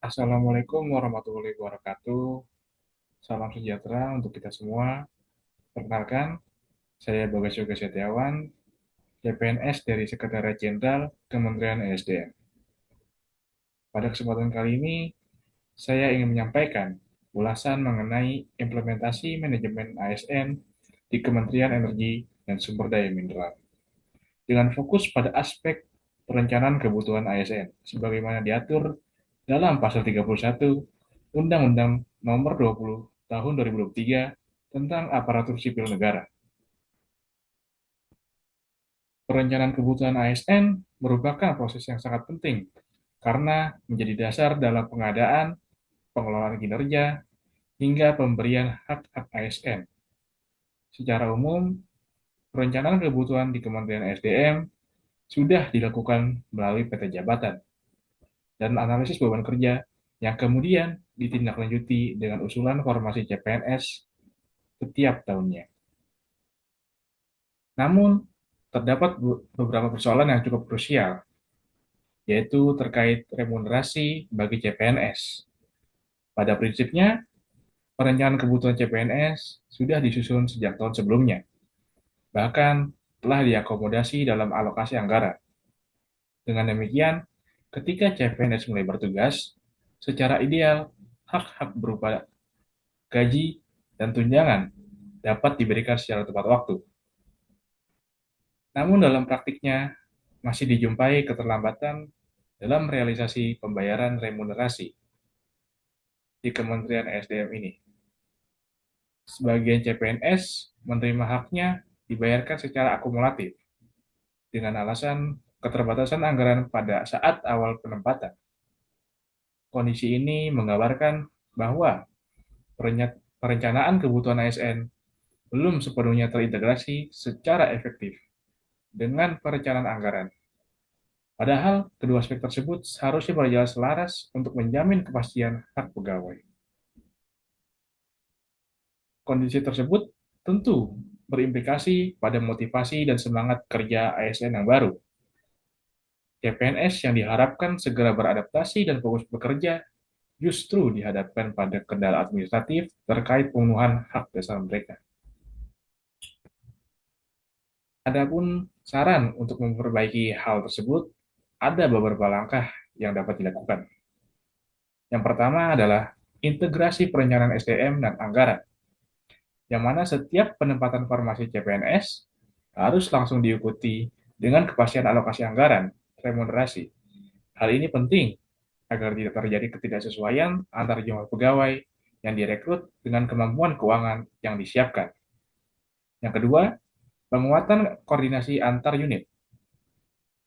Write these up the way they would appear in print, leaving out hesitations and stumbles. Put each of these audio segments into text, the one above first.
Assalamualaikum warahmatullahi wabarakatuh. Salam sejahtera untuk kita semua. Perkenalkan, saya Bagas Yoga Setiawan, CPNS dari Sekretariat Jenderal Kementerian ESDM. Pada kesempatan kali ini, saya ingin menyampaikan ulasan mengenai implementasi manajemen ASN di Kementerian Energi dan Sumber Daya Mineral, dengan fokus pada aspek perencanaan kebutuhan ASN, sebagaimana diatur dalam Pasal 31 Undang-Undang Nomor 20 Tahun 2023 tentang Aparatur Sipil Negara. Perencanaan kebutuhan ASN merupakan proses yang sangat penting karena menjadi dasar dalam pengadaan, pengelolaan kinerja, hingga pemberian hak-hak ASN. Secara umum, perencanaan kebutuhan di Kementerian SDM sudah dilakukan melalui peta jabatan dan analisis beban kerja yang kemudian ditindaklanjuti dengan usulan formasi CPNS setiap tahunnya. Namun, terdapat beberapa persoalan yang cukup krusial, yaitu terkait remunerasi bagi CPNS. Pada prinsipnya, perencanaan kebutuhan CPNS sudah disusun sejak tahun sebelumnya, bahkan telah diakomodasi dalam alokasi anggaran. Dengan demikian, ketika CPNS mulai bertugas, secara ideal, hak-hak berupa gaji dan tunjangan dapat diberikan secara tepat waktu. Namun dalam praktiknya, masih dijumpai keterlambatan dalam realisasi pembayaran remunerasi di Kementerian SDM ini. Sebagian CPNS menerima haknya dibayarkan secara akumulatif dengan alasan keterbatasan anggaran pada saat awal penempatan. Kondisi ini menggambarkan bahwa perencanaan kebutuhan ASN belum sepenuhnya terintegrasi secara efektif dengan perencanaan anggaran. Padahal kedua aspek tersebut seharusnya berjalan selaras untuk menjamin kepastian hak pegawai. Kondisi tersebut tentu berimplikasi pada motivasi dan semangat kerja ASN yang baru. CPNS yang diharapkan segera beradaptasi dan fokus bekerja justru dihadapkan pada kendala administratif terkait pemenuhan hak dasar mereka. Adapun saran untuk memperbaiki hal tersebut, ada beberapa langkah yang dapat dilakukan. Yang pertama adalah integrasi perencanaan SDM dan anggaran, yang mana setiap penempatan formasi CPNS harus langsung diikuti dengan kepastian alokasi anggaran, remunerasi. Hal ini penting agar tidak terjadi ketidaksesuaian antar jumlah pegawai yang direkrut dengan kemampuan keuangan yang disiapkan. Yang kedua, penguatan koordinasi antar unit,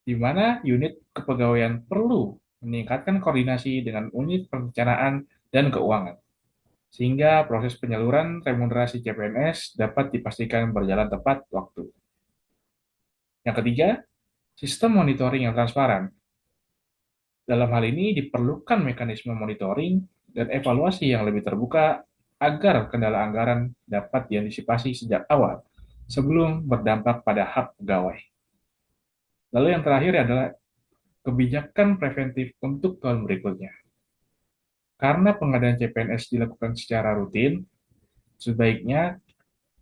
di mana unit kepegawaian perlu meningkatkan koordinasi dengan unit perencanaan dan keuangan, sehingga proses penyaluran remunerasi CPNS dapat dipastikan berjalan tepat waktu. Yang ketiga, sistem monitoring yang transparan. Dalam hal ini diperlukan mekanisme monitoring dan evaluasi yang lebih terbuka agar kendala anggaran dapat diantisipasi sejak awal sebelum berdampak pada hak pegawai. Lalu yang terakhir adalah kebijakan preventif untuk tahun berikutnya. Karena pengadaan CPNS dilakukan secara rutin, sebaiknya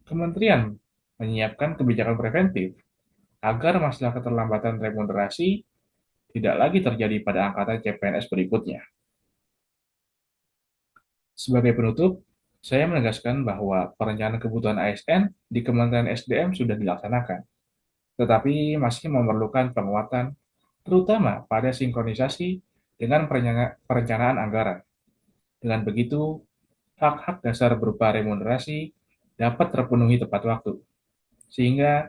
kementerian menyiapkan kebijakan preventif agar masalah keterlambatan remunerasi tidak lagi terjadi pada angkatan CPNS berikutnya. Sebagai penutup, saya menegaskan bahwa perencanaan kebutuhan ASN di Kementerian SDM sudah dilaksanakan, tetapi masih memerlukan penguatan, terutama pada sinkronisasi dengan perencanaan anggaran. Dengan begitu, hak-hak dasar berupa remunerasi dapat terpenuhi tepat waktu, sehingga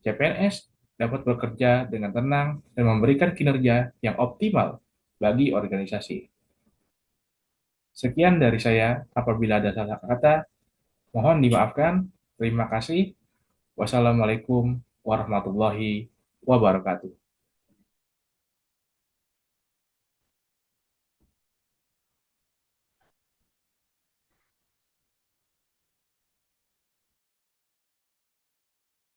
CPNS dapat bekerja dengan tenang dan memberikan kinerja yang optimal bagi organisasi. Sekian dari saya. Apabila ada salah kata, mohon dimaafkan. Terima kasih. Wassalamualaikum warahmatullahi wabarakatuh.